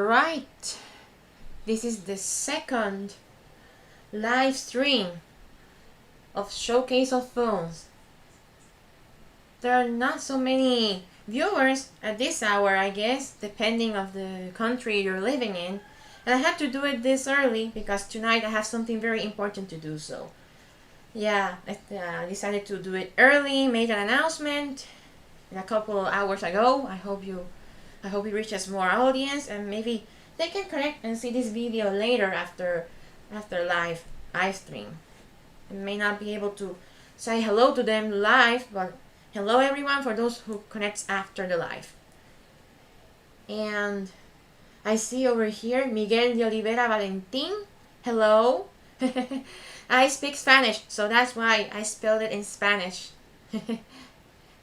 Alright, this is the second live stream of Showcase of Phones. There are not so many viewers at this hour, I guess, depending of the country you're living in. And I had to do it this early because tonight I have something very important to do, so yeah, I decided to do it early, made an announcement a couple of hours ago. I hope it reaches more audience and maybe they can connect and see this video later after live stream. I may not be able to say hello to them live, but hello everyone for those who connects after the live. And I see over here Miguel de Oliveira Valentin. Hello. I speak Spanish, so that's why I spelled it in Spanish.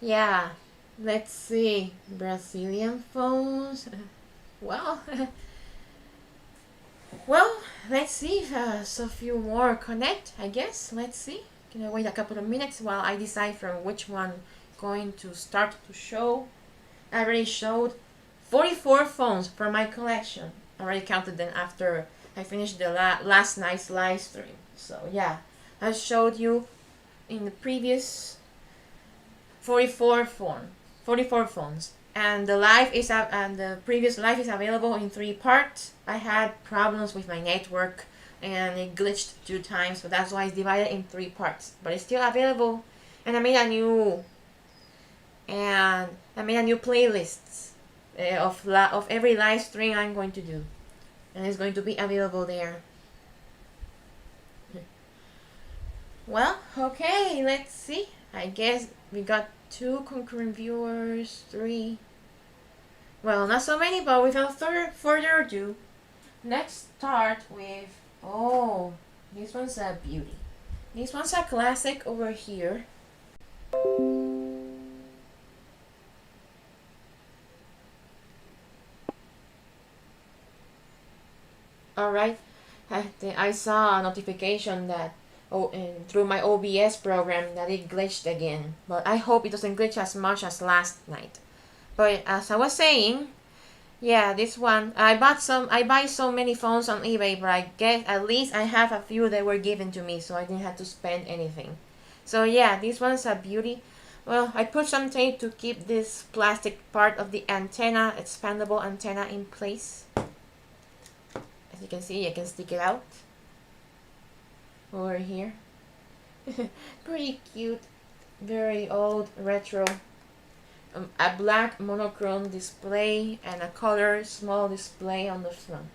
Yeah, let's see. Brazilian phones. Well, let's see if so few more connect, I guess. Let's see. Can I wait a couple of minutes while I decide from which one going to start to show? I already showed 44 phones from my collection. I already counted them after I finished the last night's live stream. So yeah, I showed you in the previous 44 phones, and the previous live is available in 3 parts. I had problems with my network and it glitched 2 times, so that's why it's divided in 3 parts. But it's still available, and I made a new playlist of every live stream I'm going to do, and it's going to be available there. Well, okay, let's see. I guess we got 2 concurrent viewers, 3. Well, not so many, but without further ado, let's start with, oh, this one's a beauty. This one's a classic over here. Alright, I saw a notification that through my OBS program that it glitched again, but I hope it doesn't glitch as much as last night. But as I was saying, yeah, this one I buy so many phones on eBay, but I guess at least I have a few that were given to me, so I didn't have to spend anything. So yeah, this one's a beauty. Well, I put some tape to keep this plastic part of the antenna, expandable antenna, in place. As you can see, I can stick it out over here. Pretty cute, very old, retro. A black monochrome display and a color small display on the front.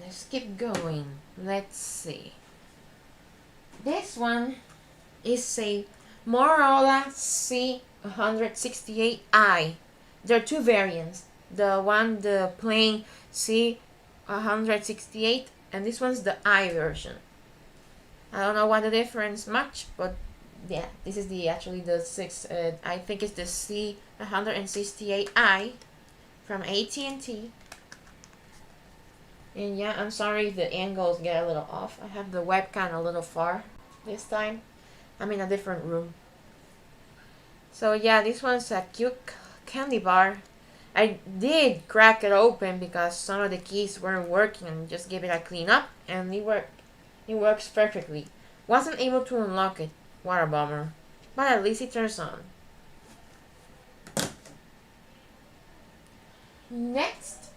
Let's keep going. Let's see. This one is a Motorola C168i. There are 2 variants. The plain C168, and this one's the I version. I don't know what the difference much, but yeah, this is actually the 6. I think it's the C168i from AT&T. And yeah, I'm sorry if the angles get a little off. I have the webcam a little far this time. I'm in a different room. So yeah, this one's a cute candy bar. I did crack it open because some of the keys weren't working, and just give it a clean up, and it works perfectly. Wasn't able to unlock it. What a bummer. But at least it turns on. Next,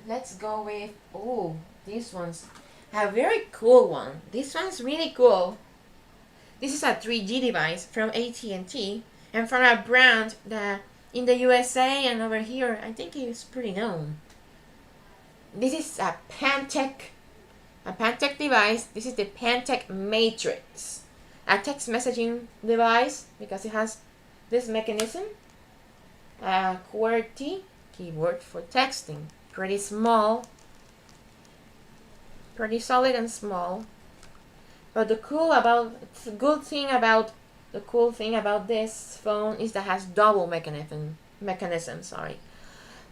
let's go with, oh, this one's a very cool one. This one's really cool. This is a 3G device from AT&T and from a brand that in the USA and over here, I think it's pretty known. This is a Pantech device. This is the Pantech Matrix, a text messaging device because it has this mechanism, a QWERTY keyboard for texting. Pretty small, pretty solid and small. But the cool thing about this phone is that it has double mechanism.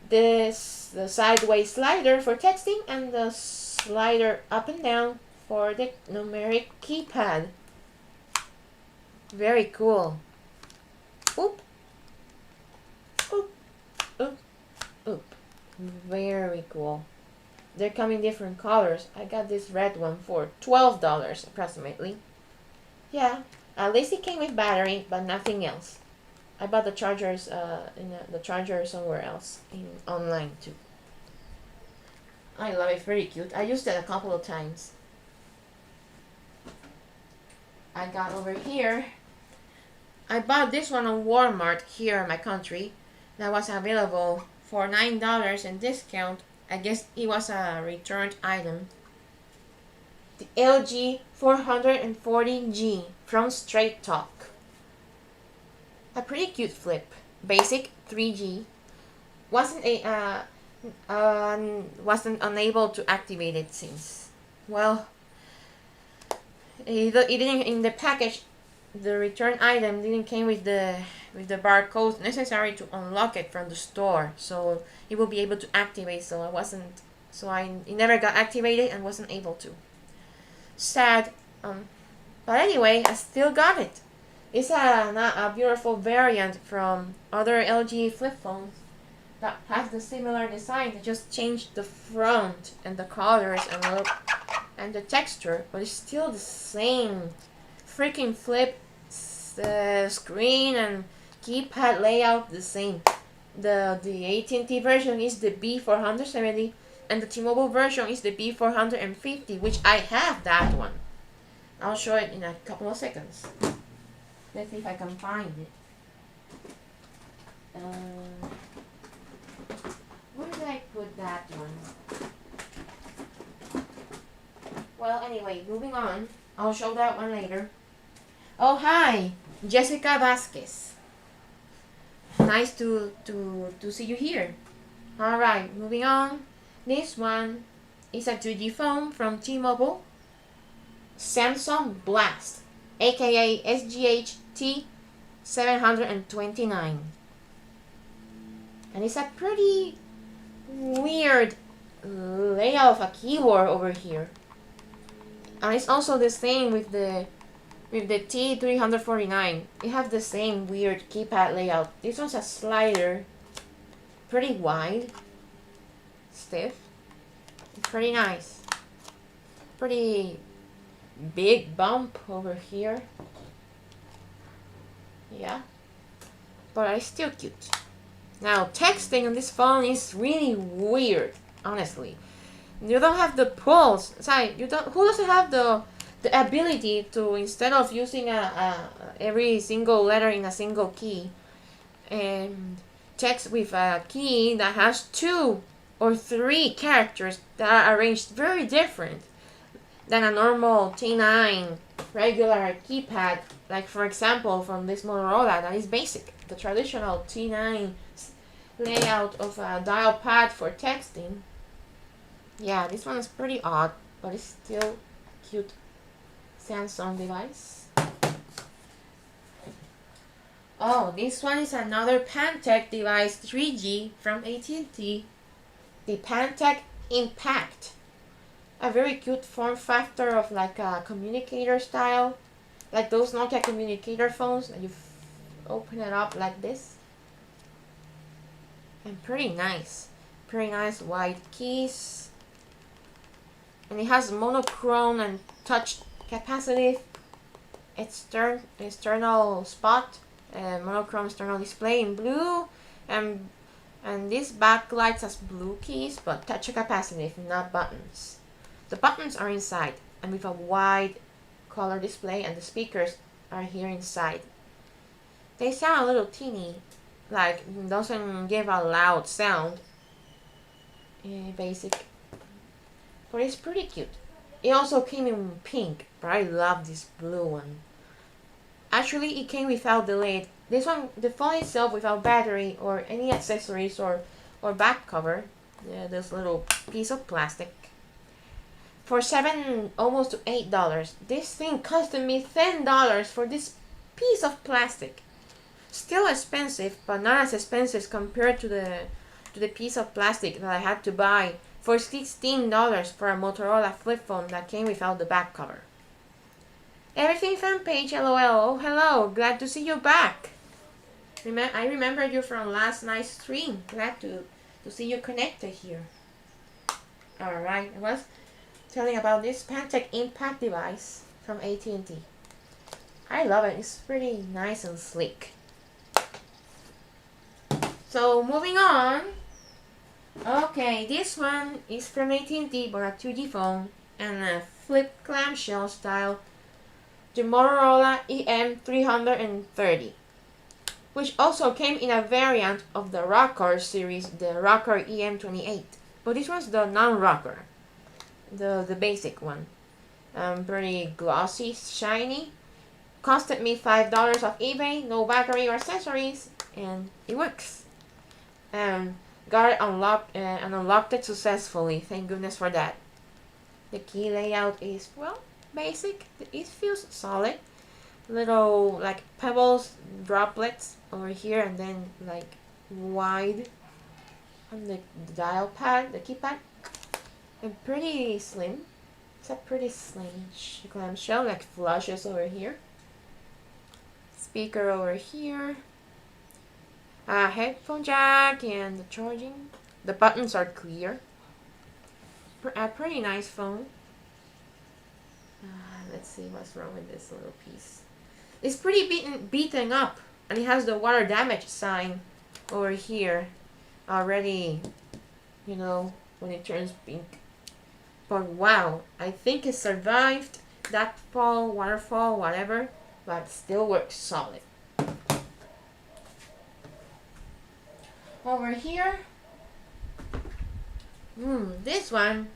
The sideways slider for texting and the slider up and down for the numeric keypad. Very cool. Oop. Very cool. They come in different colors. I got this red one for $12 approximately. Yeah, at least it came with battery, but nothing else. I bought the chargers the charger somewhere else online too. I love it, very cute. I used it a couple of times. I got over here. I bought this one on Walmart here in my country. That was available for $9 and discount. I guess it was a returned item. The LG 440G from Straight Talk. A pretty cute flip. Basic 3G. Wasn't unable to activate it since. Well, it didn't in the package. The return item didn't came with the barcode necessary to unlock it from the store, so it will be able to activate. It never got activated and wasn't able to. Sad, but anyway, I still got it. It's a beautiful variant from other LG flip phones that has the similar design. They just changed the front and the colors and look and the texture, but it's still the same freaking flip screen and keypad layout the same. The AT&T version is the B470 and the T-Mobile version is the B450, which I have that one. I'll show it in a couple of seconds. Let's see if I can find it. Where did I put that one? Well, anyway, moving on. I'll show that one later. Oh, hi, Jessica Vasquez. Nice to see you here. Alright, moving on. This one is a 2G phone from T-Mobile. Samsung Blast, aka SGH T729. And it's a pretty weird layout of a keyboard over here. And it's also the same with the T349. It has the same weird keypad layout. This one's a slider, pretty wide, stiff, pretty nice. Pretty big bump over here. Yeah, but it's still cute. Now, texting on this phone is really weird, honestly. You don't have the pulse. Sorry, who doesn't have the ability to, instead of using every single letter in a single key, and text with a key that has 2 or 3 characters that are arranged very different than a normal T9 regular keypad, like for example from this Motorola that is basic, the traditional T9 layout of a dial pad for texting. Yeah, this one is pretty odd, but it's still cute Samsung device. Oh, this one is another Pantech device 3G from AT&T, the Pantech Impact. A very cute form factor of like a communicator-style, like those Nokia communicator phones that you open it up like this. And pretty nice white keys. And it has monochrome and touch capacitive external spot, monochrome external display in blue, and this backlights as blue keys, but touch capacitive, not buttons. The buttons are inside and with a wide color display, and the speakers are here inside. They sound a little teeny, like doesn't give a loud sound. Basic, but it's pretty cute. It also came in pink, but I love this blue one. Actually, it came without the lid. This one, the phone itself, without battery or any accessories or back cover. Yeah, this little piece of plastic. For almost to $8. This thing costed me $10 for this piece of plastic. Still expensive, but not as expensive compared to the piece of plastic that I had to buy for $16 for a Motorola flip phone that came without the back cover. Everything fan page, lol. Oh, hello, glad to see you back. I remember you from last night's stream. Glad to to see you connected here. Alright, I was telling about this Pantech Impact device from AT&T. I love it. It's pretty nice and sleek. So moving on. Okay, this one is from AT&T, but a 2G phone and a flip clamshell style, the Motorola EM330, which also came in a variant of the Rocker series, the Rocker EM28. But this one's the non-rocker, the basic one. Pretty glossy, shiny. Costed me $5 off eBay, no battery or accessories, and it works. Got it unlocked and unlocked it successfully. Thank goodness for that. The key layout is, well, basic. It feels solid. Little like pebbles, droplets over here, and then like wide on the dial pad, the keypad. And pretty slim. It's a pretty slim clamshell, like flushes over here. Speaker over here. Headphone jack and the charging. The buttons are clear. A pretty nice phone. Let's see what's wrong with this little piece. It's pretty beaten up, and it has the water damage sign over here already, you know, when it turns pink. But wow, I think it survived that fall, waterfall, whatever, but still works solid. Over here, this one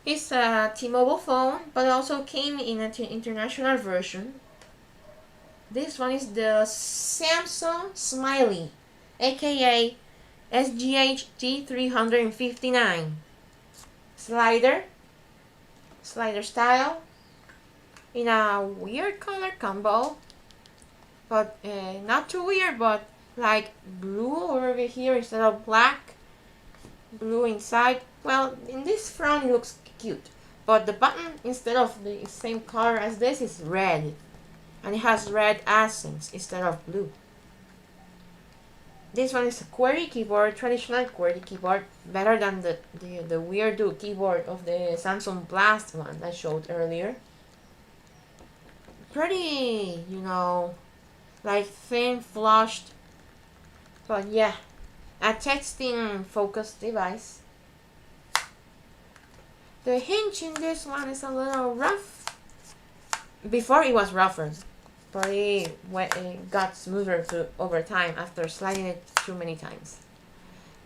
is a T-Mobile phone, but also came in an international version. This one is the Samsung Smiley, aka SGH-T359. Slider style, in a weird color combo, but not too weird, but like blue over here instead of black, blue inside. Well, in this front it looks cute, but the button, instead of the same color as this, is red, and it has red accents instead of blue. This one is a QWERTY keyboard, traditional QWERTY keyboard, better than the weirdo keyboard of the Samsung Blast one I showed earlier. Pretty, you know, like thin, flushed. But yeah, a texting focused device. The hinge in this one is a little rough. Before it was rougher, but it got smoother over time after sliding it too many times.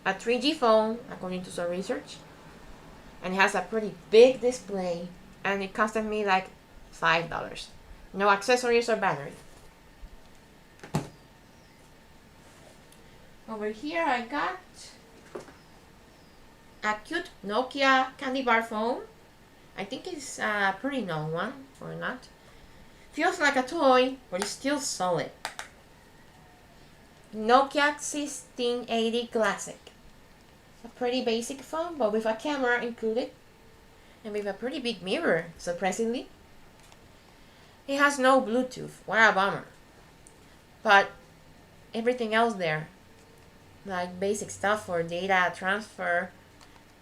A 3G phone, according to some research, and it has a pretty big display, and it costed me like $5. No accessories or battery. Over here I got a cute Nokia candy bar phone. I think it's a pretty known one, or not. Feels like a toy, but it's still solid. Nokia 1680 Classic. A pretty basic phone, but with a camera included, and with a pretty big mirror, surprisingly. It has no Bluetooth, what a bummer. But everything else there, like basic stuff for data transfer,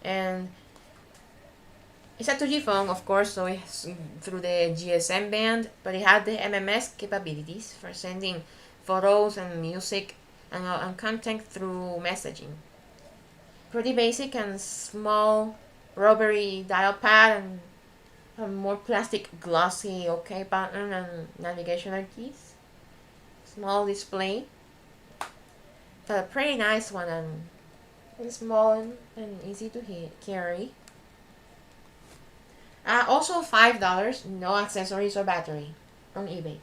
and it's a 2G phone, of course, so it's through the GSM band, but it had the MMS capabilities for sending photos and music and content through messaging. Pretty basic and small rubbery dial pad and a more plastic glossy OK button and navigational keys. Small display. But a pretty nice one, and small and easy to carry. Also $5, no accessories or battery, on eBay.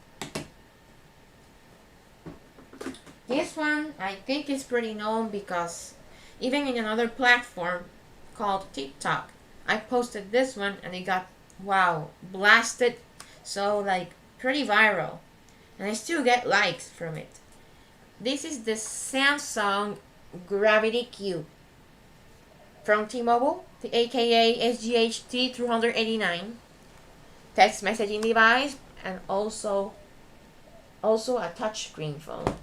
This one I think is pretty known because even in another platform called TikTok, I posted this one and it got, wow, blasted, so like pretty viral, and I still get likes from it. This is the Samsung Gravity Q from T-Mobile, the aka SGH-T389 text messaging device, and also a touchscreen phone.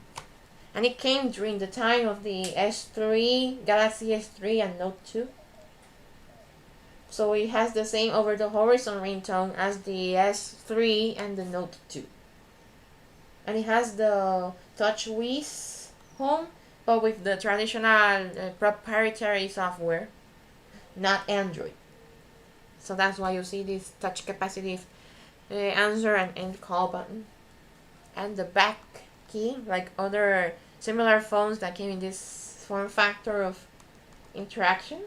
And it came during the time of the S3, Galaxy S3 and Note 2. So it has the same over the horizon ringtone as the S3 and the Note 2. And it has the touchwiz home, but with the traditional proprietary software, not Android. So that's why you see this touch capacitive answer and end call button. And the back key, like other similar phones that came in this form factor of interaction.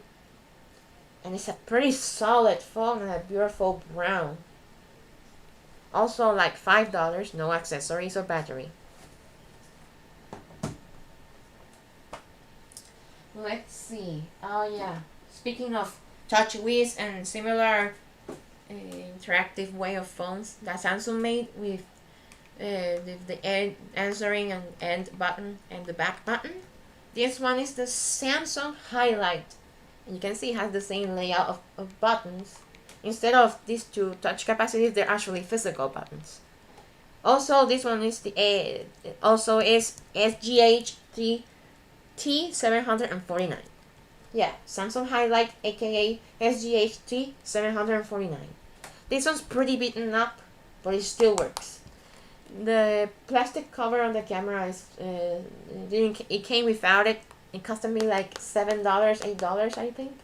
And it's a pretty solid phone and a beautiful brown. Also like $5, no accessories or battery. Let's see. Oh yeah. Speaking of touchwiz and similar interactive way of phones that Samsung made with the answering and end button and the back button. This one is the Samsung Highlight. And you can see it has the same layout of buttons. Instead of these two touch capacitors, they're actually physical buttons. Also, this one is the also is SGH T749. Yeah, Samsung Highlight, aka SGH T749. This one's pretty beaten up, but it still works. The plastic cover on the camera is it came without it. It cost me like $7, $8, I think,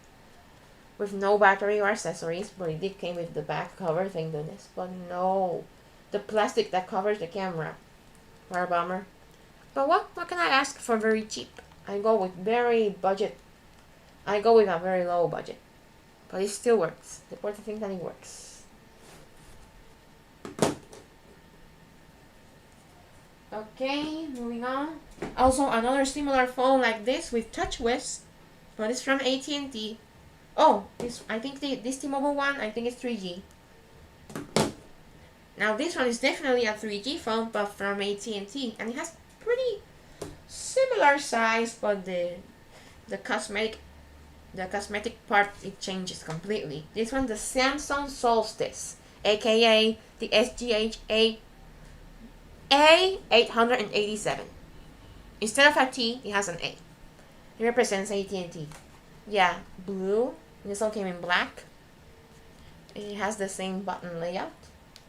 with no battery or accessories. But it did came with the back cover, thank goodness. But no, the plastic that covers the camera, what a bummer. But what can I ask for very cheap? I go with very budget. I go with a very low budget, but it still works. The important thing that it works. Okay, moving on. Also, another similar phone like this with touchwiz, but it's from AT&T. Oh, I think this T-Mobile one, I think it's 3G. Now this one is definitely a 3G phone, but from AT&T, and it has pretty similar size, but the cosmetic part, it changes completely. This one, the Samsung Solstice, aka the SGH A887. Instead of a T, it has an A. It represents AT&T. Yeah, blue. This one came in black. It has the same button layout,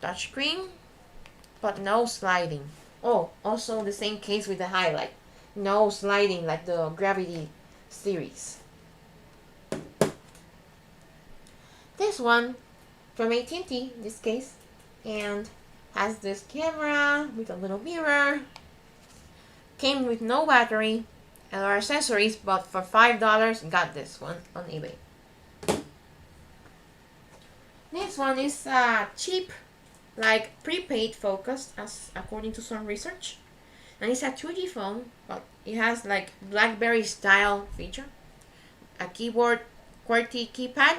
touchscreen, but no sliding. Oh, also the same case with the Highlight. No sliding like the Gravity series. This one from AT&T, in this case, and has this camera with a little mirror. Came with no battery or accessories, but for $5, got this one on eBay. This one is cheap, like prepaid focused, as according to some research. And it's a 2G phone, but it has like Blackberry style feature, a keyboard, QWERTY keypad,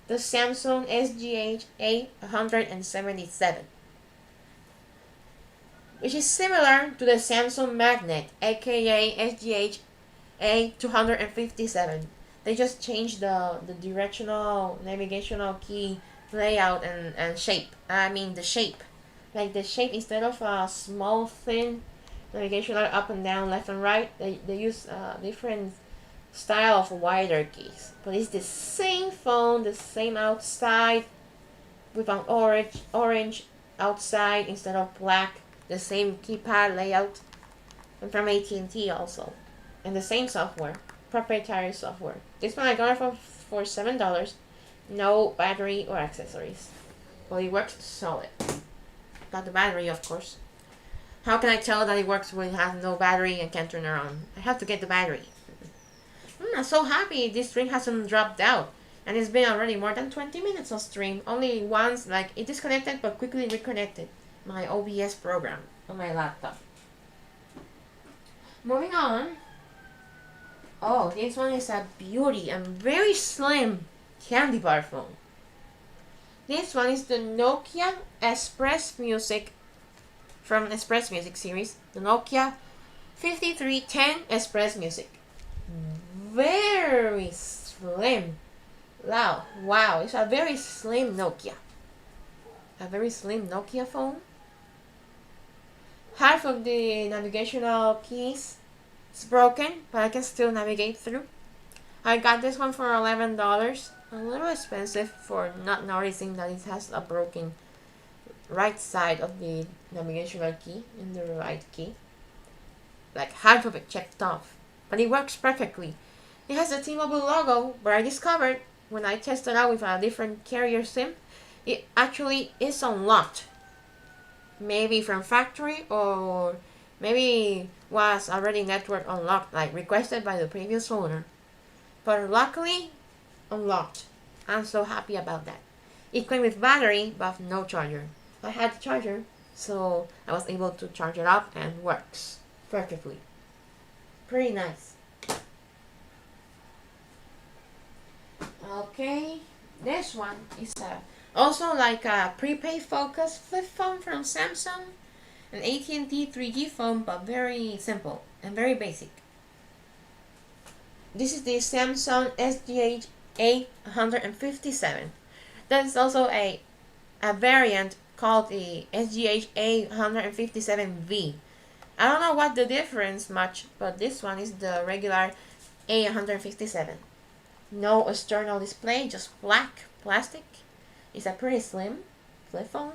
the Samsung SGH A177, which is similar to the Samsung Magnet, aka SGH A257. They just changed the directional navigational key layout and shape. I mean the shape. Like the shape, instead of a small thin navigational up and down, left and right, they use different style of wider keys. But it's the same phone, the same outside, with an orange outside instead of black. The same keypad layout, and from AT&T also, and the same software, proprietary software. This one I got it for $7, no battery or accessories, but it works solid. Got the battery, of course. How can I tell that it works when it has no battery and can't turn around? I have to get the battery. I'm so happy this stream hasn't dropped out, and it's been already more than 20 minutes of stream. Only once, like, it disconnected but quickly reconnected. My OBS program on my laptop. Moving on. Oh, this one is a beauty and very slim candy bar phone. This one is the Nokia ExpressMusic from ExpressMusic series. The Nokia 5310 ExpressMusic. Very slim. Wow, it's a very slim Nokia. A very slim Nokia phone. Half of the navigational keys is broken, but I can still navigate through. I got this one for $11. A little expensive for not noticing that it has a broken right side of the navigational key in the right key. Like half of it checked off. But it works perfectly. It has the T-Mobile logo, but I discovered when I tested out with a different carrier SIM, it actually is unlocked. Maybe from factory, or maybe was already network unlocked, like requested by the previous owner. But luckily, unlocked. I'm so happy about that. It came with battery, but no charger. I had the charger, so I was able to charge it up and works perfectly. Pretty nice. Okay, this one is also like a prepaid focus flip phone from Samsung, an AT&T 3G phone, but very simple and very basic. This is the Samsung SGH A157. That is also a variant called the SGH A157V. I don't know what the difference much, but this one is the regular A157. No external display, just black plastic. It's a pretty slim flip phone.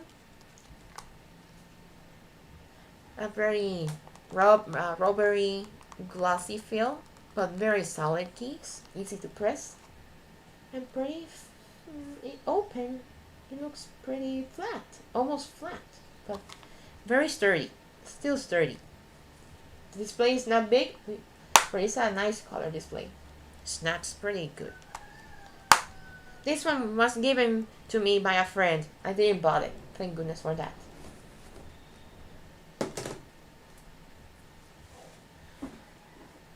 A very rubbery, glossy feel, but very solid keys, easy to press, and pretty open. It looks pretty flat, almost flat, but very sturdy, still sturdy. The display is not big, but it's a nice color display. Snaps pretty good. This one was given to me by a friend. I didn't buy it. Thank goodness for that.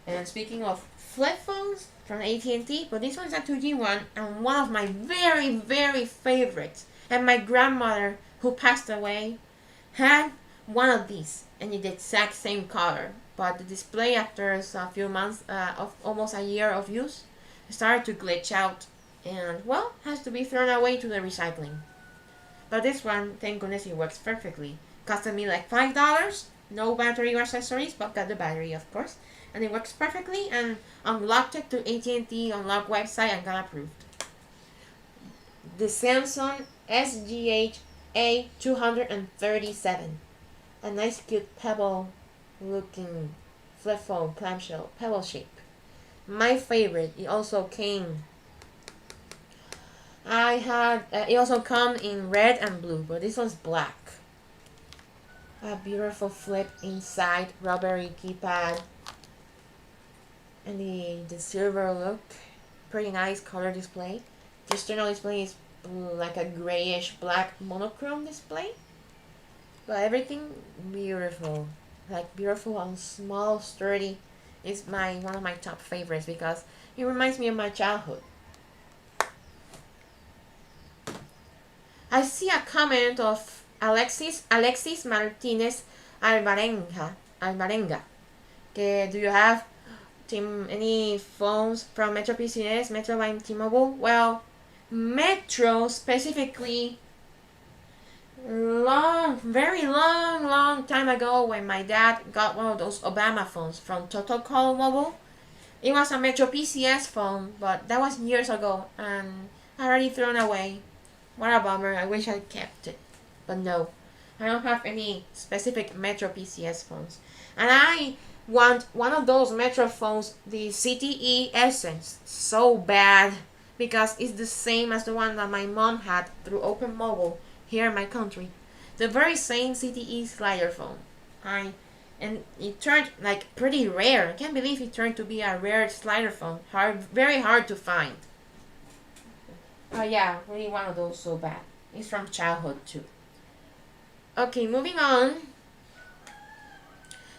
And speaking of flip phones from AT&T, but this one's a 2G one, and one of my very, very favorites. And my grandmother, who passed away, had one of these, and it's the exact same color. But the display, after a few months of almost a year of use, started to glitch out, and well, has to be thrown away to the recycling. But this one, thank goodness, it works perfectly. Costed me like $5, no battery or accessories, but got the battery, of course, and it works perfectly. And unlocked it to AT&T unlock website and got approved. The Samsung SGH A237, a nice cute pebble looking flip phone, clamshell, pebble shape. My favorite. It also came. It also come in red and blue, but this one's black. A beautiful flip inside, rubbery keypad, and the silver look. Pretty nice color display. The external display is like a grayish black monochrome display, but everything beautiful. Like beautiful and small, sturdy. It's one of my top favorites because it reminds me of my childhood. I see a comment of Alexis Martinez Alvarenga. Okay, do you have any phones from Metro PCS, Metro by T-Mobile? Well, Metro specifically, very long time ago, when my dad got one of those Obama phones from Total Call Mobile. It was a Metro PCS phone, but that was years ago, and I already thrown away. What a bummer. I wish I kept it, but no, I don't have any specific Metro PCS phones. And I want one of those Metro phones, the ZTE Essence, so bad, because it's the same as the one that my mom had through Open Mobile here in my country. The very same ZTE slider phone. And it turned like pretty rare. I can't believe it turned to be a rare slider phone. Very hard to find. Yeah, really one of those so bad. It's from childhood too. Okay, moving on.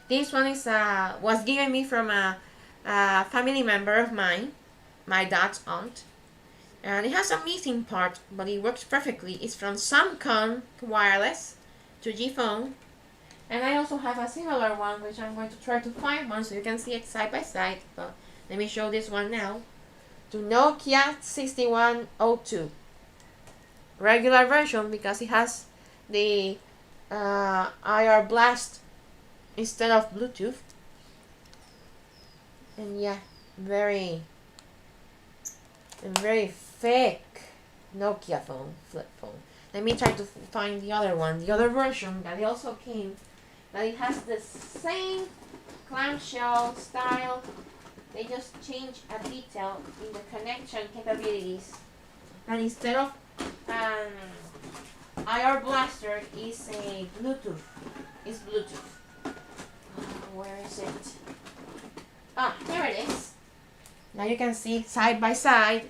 This one is was given me from a family member of mine, my dad's aunt. And it has a missing part, but it works perfectly. It's from Samsung Wireless 2G phone. And I also have a similar one, which I'm going to try to find one so you can see it side by side. But let me show this one now. To Nokia 6102. Regular version, because it has the IR blast instead of Bluetooth. And yeah, very thick Nokia phone, flip phone. Let me try to find the other one, the other version that it also came, but it has the same clamshell style. They just change a detail in the connection capabilities, and instead of IR blaster is a Bluetooth. It's Bluetooth. Where is it? Ah, here it is. Now you can see side by side.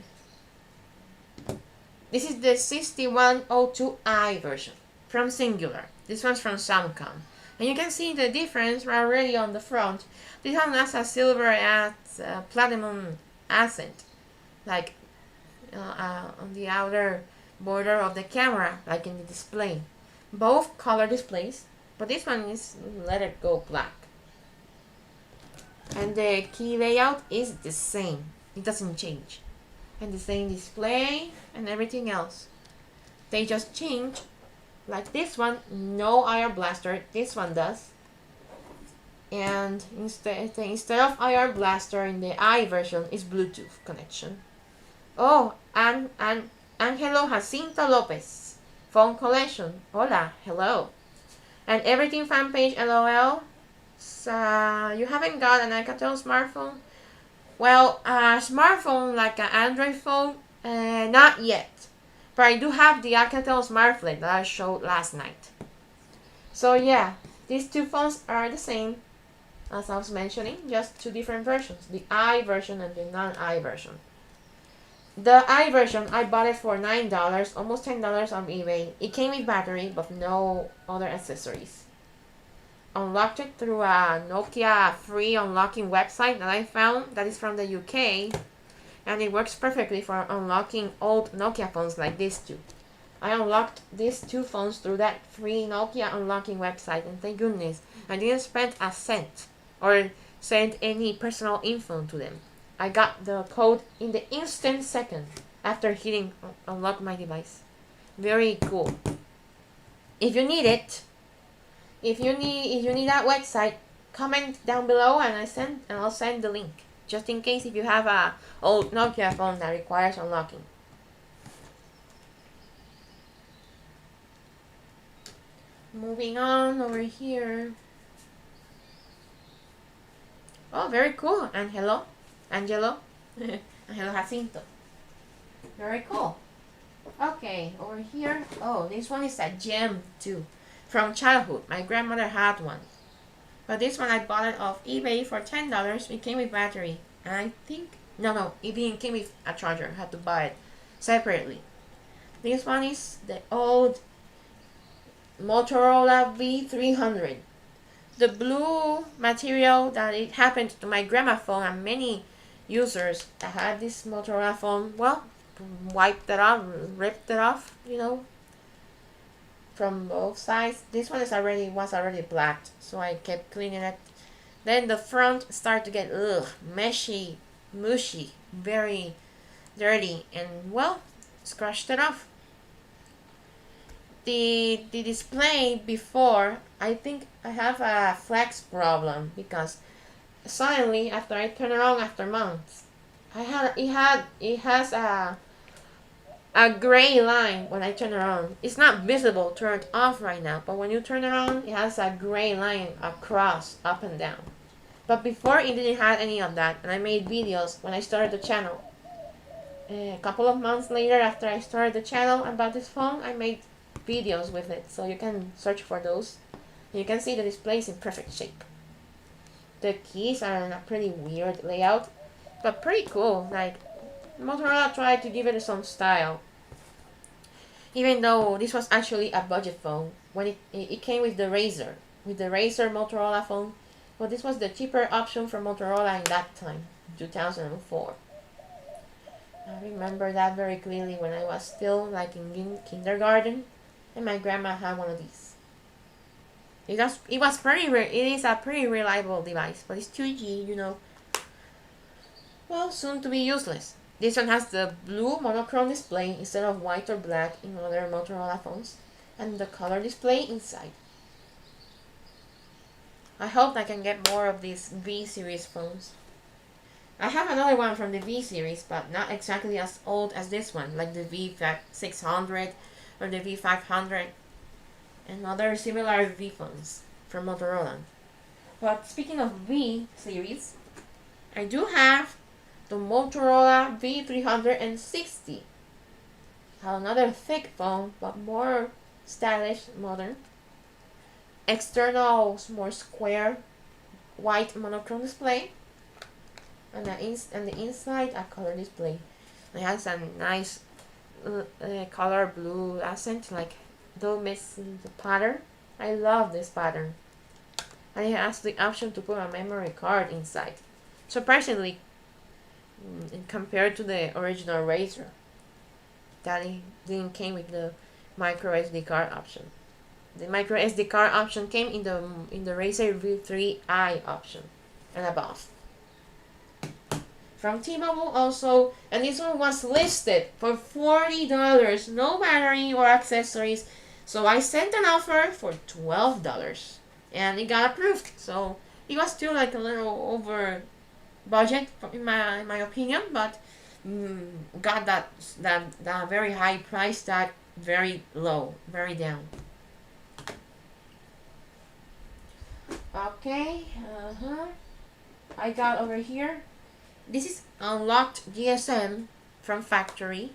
This is the 6102i version from Singular. This one's from Samsung. And you can see the difference already on the front. This one has a silver and platinum accent, like on the outer border of the camera, like in the display. Both color displays, but this one is let it go black. And the key layout is the same. It doesn't change. And the same display and everything else. They just change. Like this one, no IR blaster. This one does. And instead of IR blaster in the I version is Bluetooth connection. Oh, and Angelo Jacinto Lopez. Phone collection. Hola, hello. And everything fan page LOL. So you haven't got an Alcatel smartphone? Well, a smartphone like an Android phone, not yet. But I do have the Alcatel Smart Flip that I showed last night. So yeah, these two phones are the same as I was mentioning, just two different versions, the I version and the non-I version. The I version, I bought it for $9, almost $10 on eBay. It came with battery, but no other accessories. Unlocked it through a Nokia free unlocking website that I found that is from the UK, and it works perfectly for unlocking old Nokia phones like these two. I unlocked these two phones through that free Nokia unlocking website, and thank goodness I didn't spend a cent or send any personal info to them. I got the code in the instant second after hitting unlock my device. Very cool. If you need it, if you need that website, comment down below and I'll send the link, just in case if you have a old Nokia phone that requires unlocking. Moving on over here. Oh, very cool. Angelo, Angelo Jacinto. Very cool. Okay, over here. Oh, this one is a gem too. From childhood. My grandmother had one. But this one I bought it off eBay for $10. It came with battery. And I think... No, it didn't came with a charger. I had to buy it separately. This one is the old Motorola V300. The blue material that it happened to my grandma phone, and many users that had this Motorola phone, well, wiped it off, ripped it off, you know, from both sides. This one was already blacked, so I kept cleaning it. Then the front started to get meshy, mushy, very dirty, and well, scratched it off. The display before, I think I have a flex problem, because suddenly after I turn it on after months, it has a gray line when I turn it on. It's not visible turned off right now, but when you turn it on, it has a gray line across, up and down. But before, it didn't have any of that, and I made videos when I started the channel. A couple of months later, after I started the channel about this phone, I made videos with it, so you can search for those. You can see the display is in perfect shape. The keys are in a pretty weird layout, but pretty cool. Like, Motorola tried to give it some style, even though this was actually a budget phone when it came with the Razr Motorola phone. But this was the cheaper option for Motorola in that time, 2004. I remember that very clearly when I was still like in kindergarten, and my grandma had one of these. It is a pretty reliable device, but it's 2G, you know. Well, soon to be useless. This one has the blue monochrome display instead of white or black in other Motorola phones, and the color display inside. I hope I can get more of these V-series phones. I have another one from the V-series, but not exactly as old as this one, like the V600 or the V500 and other similar V phones from Motorola. But speaking of V-series, I do have the Motorola V360. Another thick phone, but more stylish, modern. External, more square, white monochrome display. And the inside, a color display. It has a nice color blue accent, like though missing the pattern. I love this pattern. And it has the option to put a memory card inside. Surprisingly, compared to the original Razr, that it didn't came with the micro SD card option. The micro SD card option came in the Razr V3i option and above. From T-Mobile also, and this one was listed for $40, no battery or accessories. So I sent an offer for $12, and it got approved. So it was still like a little over budget in my opinion, but got that very high price tag very low, very down. Okay, I got over here. This is unlocked GSM from factory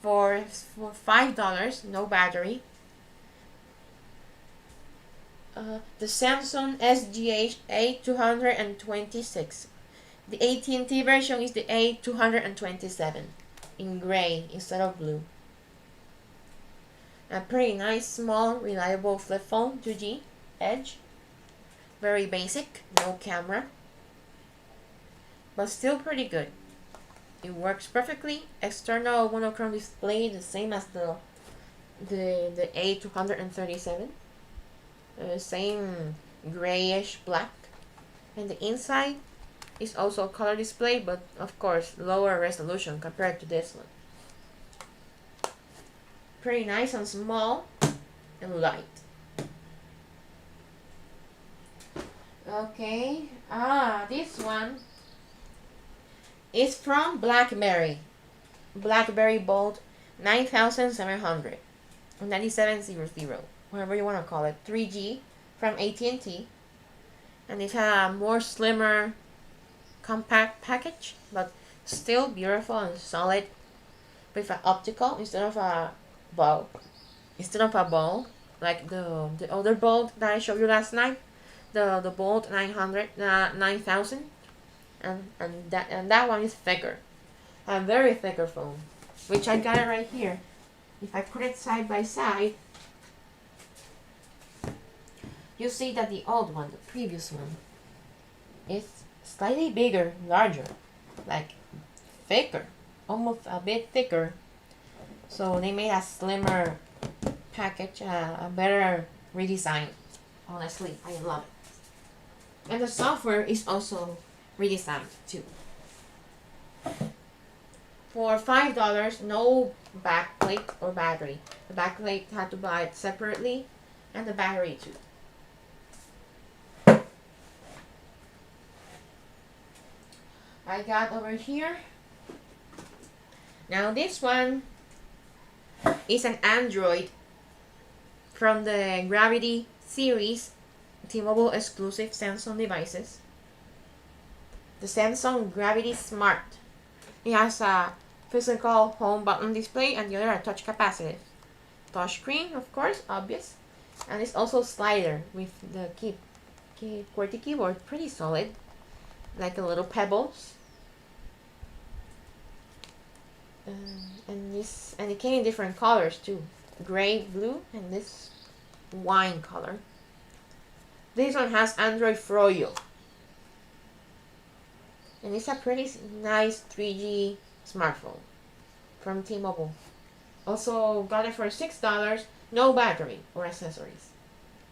for $5, no battery. The Samsung SGH A226. The AT&T version is the A227 in gray instead of blue. A pretty nice, small, reliable flip phone, 2G, Edge. Very basic, no camera, but still pretty good. It works perfectly. External monochrome display, the same as the A237. Same grayish black, and the inside is also a color display, but of course lower resolution compared to this one. Pretty nice and small and light. Okay, this one is from Blackberry Bold 9700 9700, whatever you want to call it, 3G from AT&T, and it's a more slimmer compact package, but still beautiful and solid, with an optical instead of a bulb like the other bulb that I showed you last night, the Bold 9000, and that one is thicker, a very thicker phone, which I got it right here. If I put it side by side, you see that the old one, the previous one, is slightly bigger, larger, like thicker, almost a bit thicker. So they made a slimmer package, a better redesign. Honestly, I love it. And the software is also redesigned too. For $5, no backplate or battery. The backplate had to buy it separately, and the battery too. I got over here. Now this one is an Android from the Gravity series, T-Mobile exclusive Samsung devices. The Samsung Gravity Smart. It has a physical home button display and the other are touch capacitive. Touchscreen, of course, obvious. And it's also slider with the QWERTY keyboard, pretty solid, like a little pebbles. And it came in different colors too, gray, blue, and this wine color. This one has Android Froyo, and it's a pretty nice 3G smartphone from T-Mobile. Also got it for $6, no battery or accessories.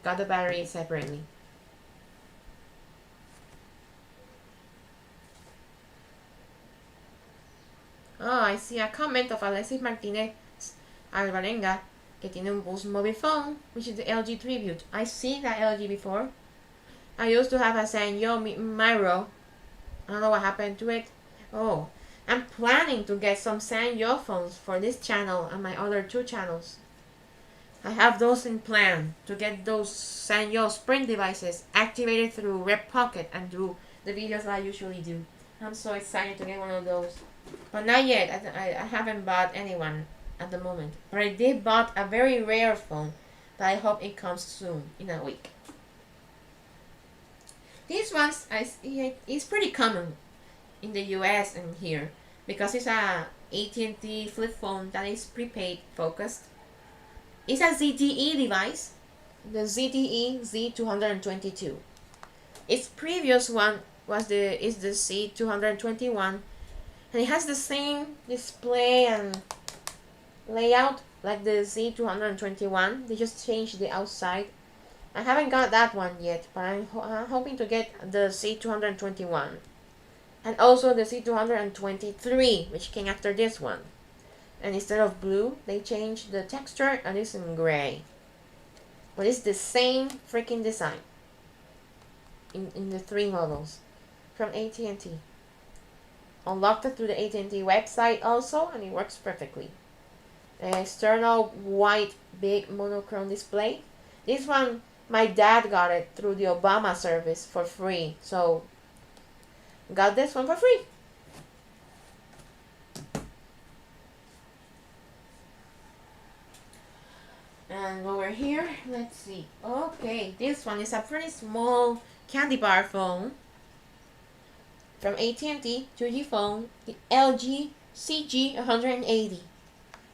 Got the battery separately. Oh, I see a comment of Alexis Martinez Alvarenga, que tiene un Boost mobile phone, which is the LG tribute. I see that LG before. I used to have a Sanyo Miro. I don't know what happened to it. Oh, I'm planning to get some Sanyo phones for this channel and my other two channels. I have those in plan to get those Sanyo Sprint devices activated through Red Pocket and do the videos I usually do. I'm so excited to get one of those. But not yet. I haven't bought anyone at the moment. But I did bought a very rare phone that I hope it comes soon, in a week. These ones it's pretty common in the US and here because it's a AT&T flip phone that is prepaid focused. It's a ZTE device, the ZTE Z222. Its previous one is the Z221, and it has the same display and layout like the Z221. They just changed the outside. I haven't got that one yet, but I'm hoping to get the Z221 and also the Z223, which came after this one. And instead of blue, they changed the texture and it's in gray. But it's the same freaking design in the three models from AT&T. Unlocked it through the AT&T website also, and it works perfectly. An external white big monochrome display. This one, my dad got it through the Obama service for free, so got this one for free. And over here, let's see. Okay, this one is a pretty small candy bar phone from AT&T, 2G phone, the LG CG180.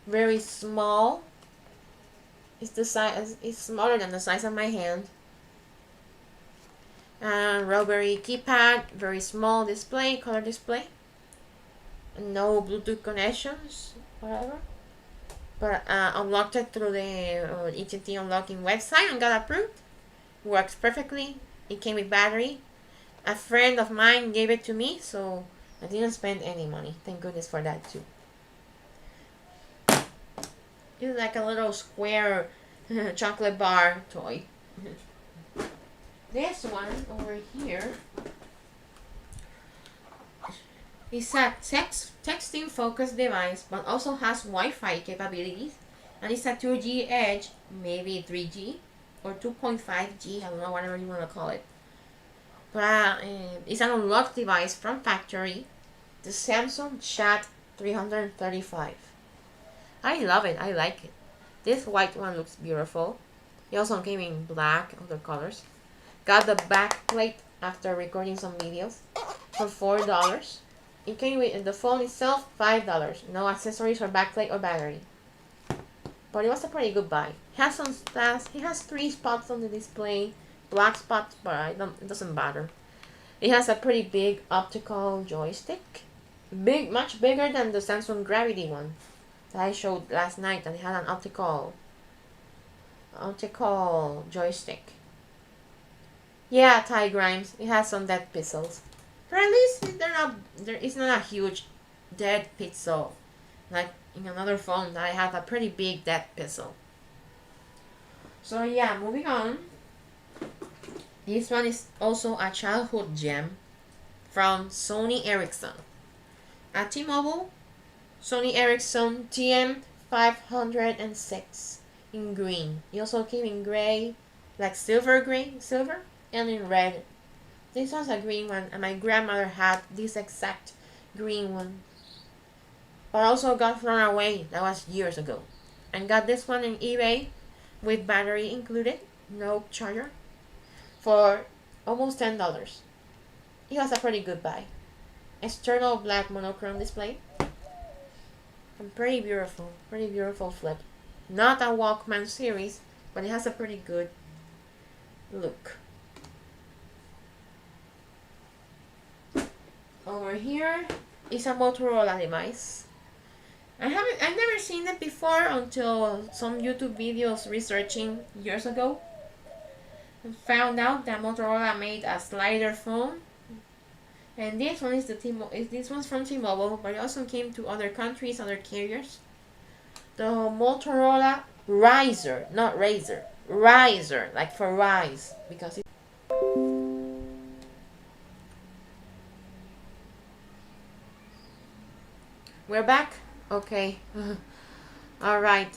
Very small. It's the size. It's smaller than the size of my hand. And rubbery keypad, very small display, color display. No Bluetooth connections, whatever. But unlocked it through the AT&T unlocking website and got approved. Works perfectly. It came with battery. A friend of mine gave it to me, so I didn't spend any money. Thank goodness for that too. It's like a little square chocolate bar toy. This one over here is a texting focused device, but also has Wi-Fi capabilities, and it's a 2G edge, maybe 3G or 2.5G. I don't know, whatever you want to call it. But it's an unlocked device from factory, the Samsung Chat 335. I love it. I like it. This white one looks beautiful. It also came in black, other colors. Got the back plate after recording some videos for $4. It came with the phone itself, $5. No accessories or backplate or battery. But it was a pretty good buy. It has some stats. It has 3 spots on the display, black spots, but it doesn't matter. It has a pretty big optical joystick, much bigger than the Samsung Gravity one that I showed last night, and it had an optical joystick. Yeah, Ty Grimes, it has some dead pixels. But at least there is not a huge dead pixel like in another phone that I have a pretty big dead pixel. So yeah, moving on. This one is also a childhood gem from Sony Ericsson. At T-Mobile, Sony Ericsson TM506 in green. It also came in gray, like silver, and in red. This one's a green one, and my grandmother had this exact green one. But also got thrown away, that was years ago. And got this one in eBay with battery included, no charger, for almost $10. It was a pretty good buy. External black monochrome display. And pretty beautiful flip. Not a Walkman series, but it has a pretty good look. Over here is a Motorola device. I've never seen it before until some YouTube videos researching years ago. And found out that Motorola made a slider phone. And this one is this one's from T-Mobile, but it also came to other countries, other carriers. The Motorola Riser, not Razor. Riser, like for rise, because We're back? Okay. Alright.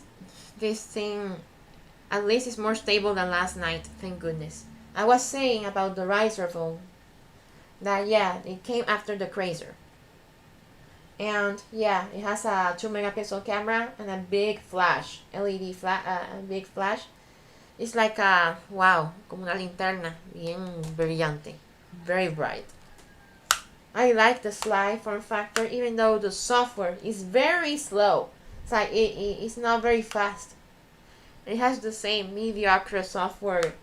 This thing at least is more stable than last night, thank goodness. I was saying about the riser phone that yeah, it came after the Crazer. And yeah, it has a 2 megapixel camera and a big flash, LED flash, a big flash. It's like a, wow, como una linterna, bien brillante, very bright. I like the slide form factor even though the software is very slow. It's like it's not very fast. It has the same mediocre software